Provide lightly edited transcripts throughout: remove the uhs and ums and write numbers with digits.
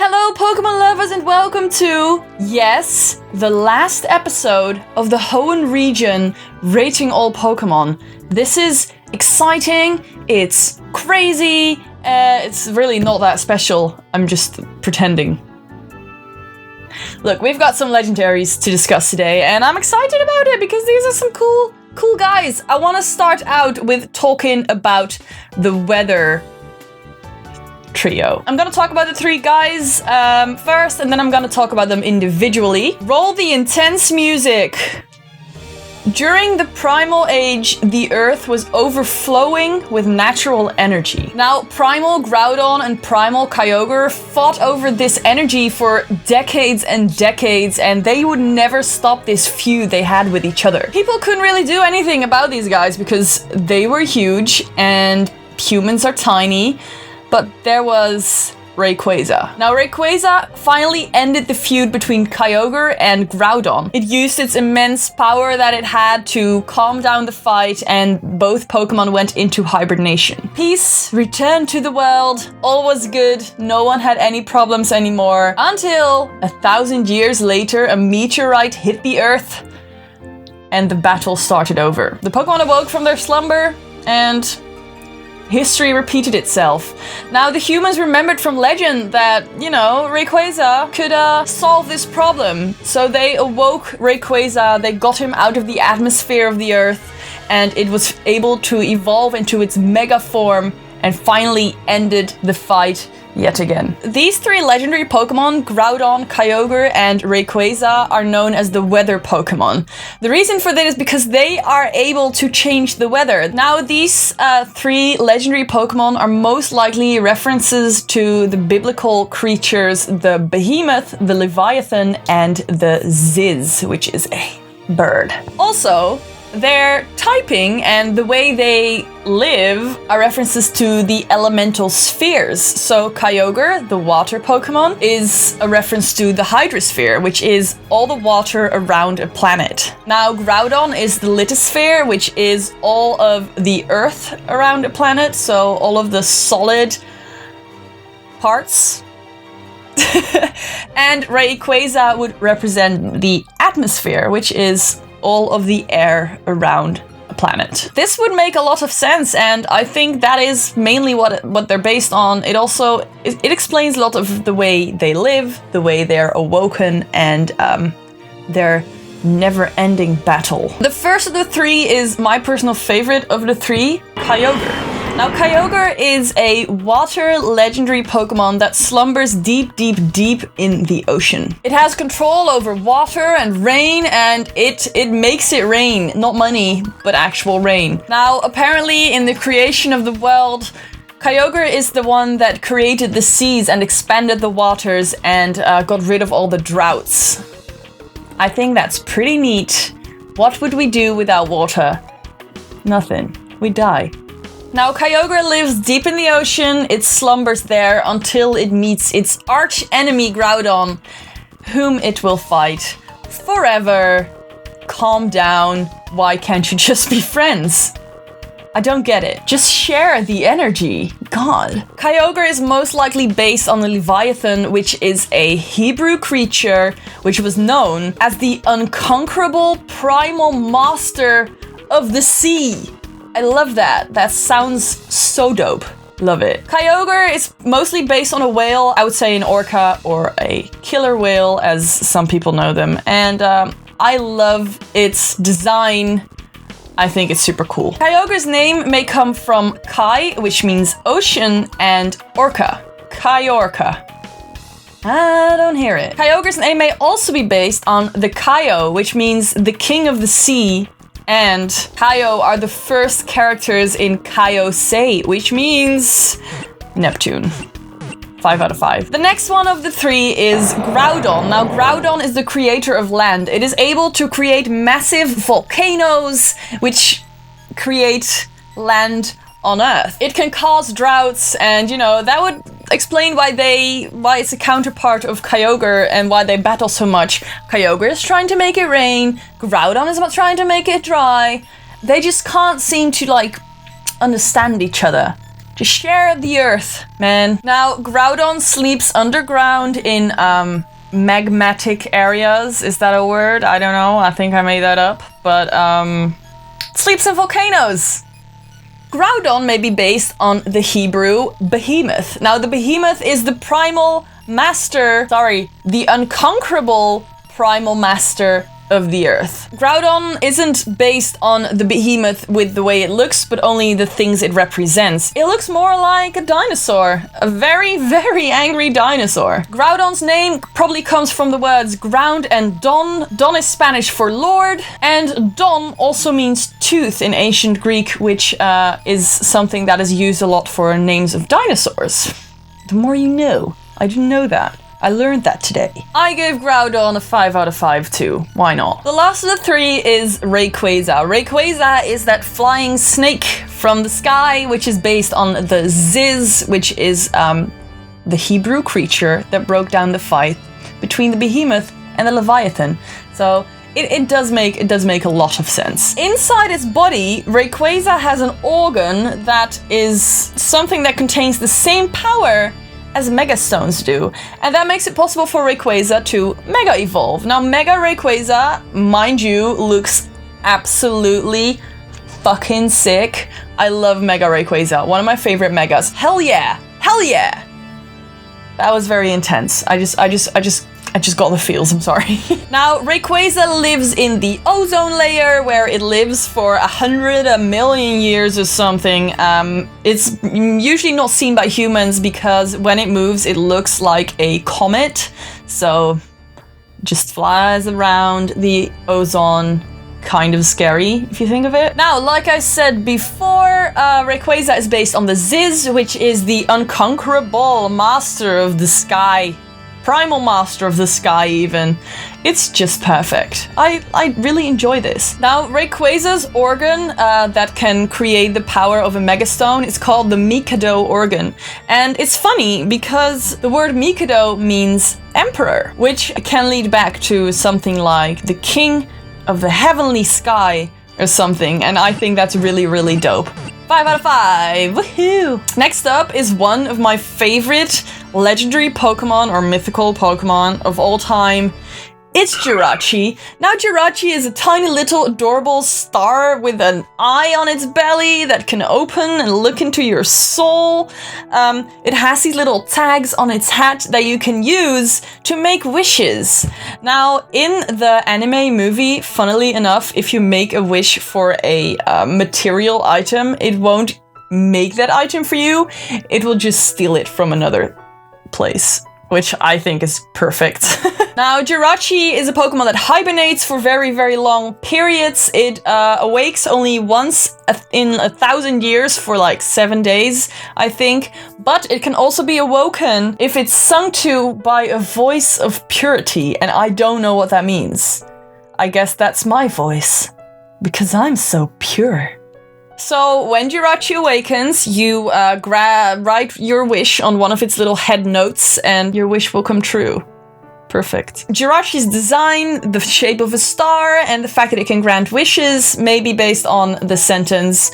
Hello Pokemon lovers and welcome to, yes, the last episode of the Hoenn region rating all Pokemon. This is exciting, it's crazy, it's really not that special, I'm just pretending. Look, we've got some legendaries to discuss today and I'm excited about it because these are some cool guys. I want to start out with talking about the weather trio. I'm gonna talk about the three guys first, and then I'm gonna talk about them individually. Roll the intense music. During the Primal Age, the Earth was overflowing with natural energy. Now, Primal Groudon and Primal Kyogre fought over this energy for decades and decades, and they would never stop this feud they had with each other. People couldn't really do anything about these guys because they were huge and humans are tiny. But there was Rayquaza. Now Rayquaza finally ended the feud between Kyogre and Groudon. It used its immense power that it had to calm down the fight and both Pokemon went into hibernation. Peace returned to the world, all was good, no one had any problems anymore, until 1,000 years later a meteorite hit the Earth and the battle started over. The Pokemon awoke from their slumber and history repeated itself. Now, the humans remembered from legend that, Rayquaza could solve this problem. So they awoke Rayquaza, they got him out of the atmosphere of the Earth, and it was able to evolve into its mega form and finally ended the fight yet again. These three legendary Pokemon, Groudon, Kyogre, and Rayquaza, are known as the weather Pokemon. The reason for that is because they are able to change the weather. Now, these three legendary Pokemon are most likely references to the biblical creatures, the Behemoth, the Leviathan, and the Ziz, which is a bird. Also, their typing and the way they live are references to the elemental spheres. So Kyogre, the water Pokemon, is a reference to the hydrosphere, which is all the water around a planet. Now Groudon is the lithosphere, which is all of the earth around a planet, so all of the solid parts. And Rayquaza would represent the atmosphere, which is all of the air around a planet. This would make a lot of sense, and I think that is mainly what they're based on. It also it explains a lot of the way they live, the way they're awoken, and their never-ending battle. The first of the three is my personal favorite of the three, Kyogre. Now, Kyogre is a water legendary Pokemon that slumbers deep, deep, deep in the ocean. It has control over water and rain, and it makes it rain. Not money, but actual rain. Now, apparently, in the creation of the world, Kyogre is the one that created the seas and expanded the waters and got rid of all the droughts. I think that's pretty neat. What would we do without water? Nothing. We'd die. Now, Kyogre lives deep in the ocean. It slumbers there until it meets its arch enemy Groudon, whom it will fight forever. Calm down. Why can't you just be friends? I don't get it. Just share the energy. God. Kyogre is most likely based on the Leviathan, which is a Hebrew creature which was known as the unconquerable primal master of the sea. I love that. That sounds so dope. Love it. Kyogre is mostly based on a whale. I would say an orca or a killer whale, as some people know them. And I love its design. I think it's super cool. Kyogre's name may come from Kai, which means ocean, and orca. Kyorka. I don't hear it. Kyogre's name may also be based on the Kyo, which means the king of the sea. And Kyo are the first characters in Kaiosei, which means Neptune. 5 out of 5. The next one of the three is Groudon. Now, Groudon is the creator of land. It is able to create massive volcanoes, which create land on Earth. It can cause droughts, and that would explain why it's a counterpart of Kyogre and why they battle so much. Kyogre is trying to make it rain. Groudon is trying to make it dry. They just can't seem to understand each other. to share the earth, man. Now, Groudon sleeps underground in magmatic areas. Is that a word? I don't know. I think I made that up. But sleeps in volcanoes. Groudon may be based on the Hebrew behemoth. Now, the behemoth is the primal master, the unconquerable primal master of the earth. Groudon isn't based on the behemoth with the way it looks, but only the things it represents. It looks more like a dinosaur, a very, very angry dinosaur. Groudon's name probably comes from the words ground and don. Don is Spanish for lord, and don also means tooth in ancient Greek, which is something that is used a lot for names of dinosaurs. The more you know. I didn't know that. I learned that today. I gave Groudon a 5 out of 5 too. Why not? The last of the three is Rayquaza. Rayquaza is that flying snake from the sky, which is based on the Ziz, which is the Hebrew creature that broke down the fight between the behemoth and the Leviathan. So it does make a lot of sense. Inside its body, Rayquaza has an organ that is something that contains the same power as Mega Stones do, and that makes it possible for Rayquaza to Mega Evolve. Now, Mega Rayquaza, mind you, looks absolutely fucking sick. I love Mega Rayquaza, one of my favorite Megas. Hell yeah! Hell yeah! That was very intense. I just got the feels, I'm sorry. Now, Rayquaza lives in the ozone layer, where it lives for 100 million years or something. It's usually not seen by humans because when it moves, it looks like a comet. So, just flies around the ozone. Kind of scary, if you think of it. Now, like I said before, Rayquaza is based on the Ziz, which is the unconquerable master of the sky. Primal master of the sky, even. It's just perfect. I really enjoy this. Now, Rayquaza's organ that can create the power of a Megastone is called the Mikado organ. And it's funny because the word Mikado means emperor, which can lead back to something like the king of the heavenly sky or something. And I think that's really, really dope. 5 out of 5, woohoo! Next up is one of my favorite legendary Pokemon or mythical Pokemon of all time. It's Jirachi. Now, Jirachi is a tiny little adorable star with an eye on its belly that can open and look into your soul. It has these little tags on its hat that you can use to make wishes. Now, in the anime movie, funnily enough, if you make a wish for a material item, it won't make that item for you. It will just steal it from another place, which I think is perfect. Now, Jirachi is a Pokemon that hibernates for very, very long periods. It awakes only once in 1,000 years for like 7 days, I think. But it can also be awoken if it's sung to by a voice of purity, and I don't know what that means. I guess that's my voice, because I'm so pure. So, when Jirachi awakens, you write your wish on one of its little head notes, and your wish will come true. Perfect. Jirachi's design, the shape of a star, and the fact that it can grant wishes may be based on the sentence,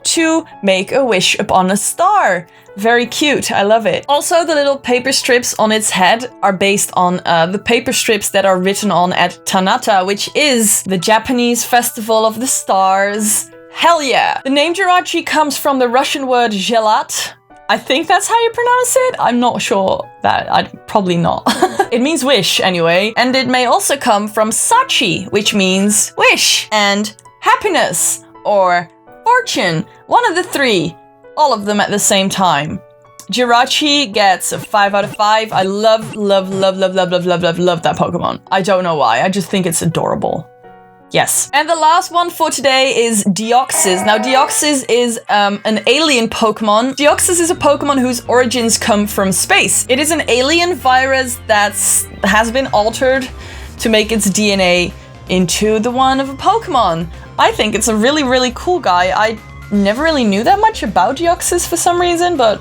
to make a wish upon a star. Very cute, I love it. Also, the little paper strips on its head are based on the paper strips that are written on at Tanata, which is the Japanese festival of the stars. Hell yeah! The name Jirachi comes from the Russian word zhelat. I think that's how you pronounce it. I'm not sure that. Probably not. It means wish, anyway. And it may also come from sachi, which means wish, and happiness, or fortune. One of the three. All of them at the same time. Jirachi gets a 5 out of 5. I love that Pokemon. I don't know why. I just think it's adorable. Yes. And the last one for today is Deoxys. Now, Deoxys is an alien Pokemon. Deoxys is a Pokemon whose origins come from space. It is an alien virus that has been altered to make its DNA into the one of a Pokemon. I think it's a really, really cool guy. I never really knew that much about Deoxys for some reason, but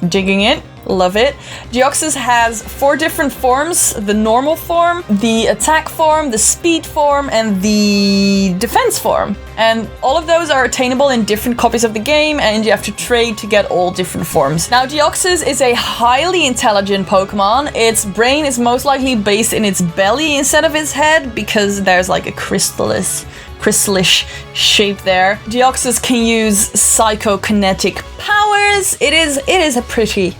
digging it. Love it. Deoxys has 4 different forms: the normal form, the attack form, the speed form, and the defense form. And all of those are attainable in different copies of the game, and you have to trade to get all different forms. Now, Deoxys is a highly intelligent Pokemon. Its brain is most likely based in its belly instead of its head, because there's like a crystallish shape there. Deoxys can use psychokinetic powers. It is a pretty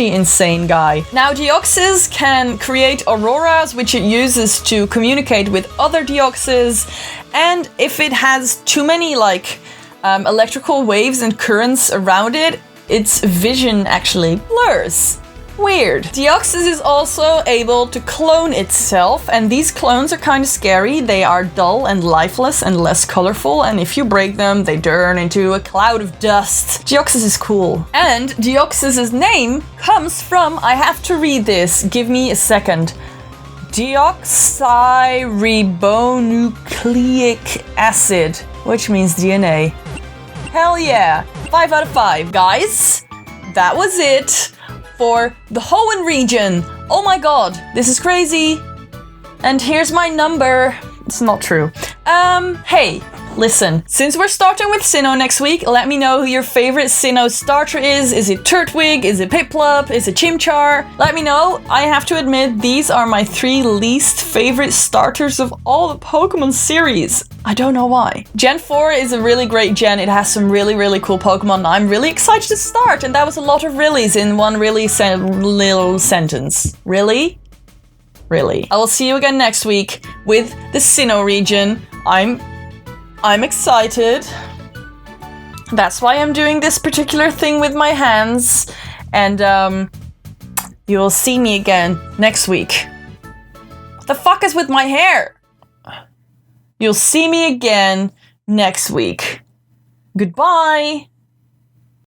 insane guy. Now, Deoxys can create auroras, which it uses to communicate with other Deoxys, and if it has too many electrical waves and currents around it, its vision actually blurs. Weird. Deoxys is also able to clone itself, and these clones are kind of scary. They are dull and lifeless and less colorful, and if you break them, they turn into a cloud of dust. Deoxys is cool. And Deoxys' name comes from, I have to read this, give me a second, deoxyribonucleic acid, which means DNA. Hell yeah. 5 out of 5. Guys, that was it for the Hoenn region. Oh my god, this is crazy. And here's my number. It's not true. Hey, listen, since we're starting with Sinnoh next week, let me know who your favorite Sinnoh starter is. Is it Turtwig? Is it Piplup? Is it Chimchar? Let me know. I have to admit, these are my 3 least favorite starters of all the Pokemon series. I don't know why. Gen 4 is a really great gen. It has some really cool Pokemon. I'm really excited to start, and that was a lot of reallys in one really little sentence. Really? Really. I will see you again next week with the Sinnoh region. I'm excited. That's why I'm doing this particular thing with my hands. And you will see me again next week. What the fuck is with my hair? You'll see me again next week. Goodbye.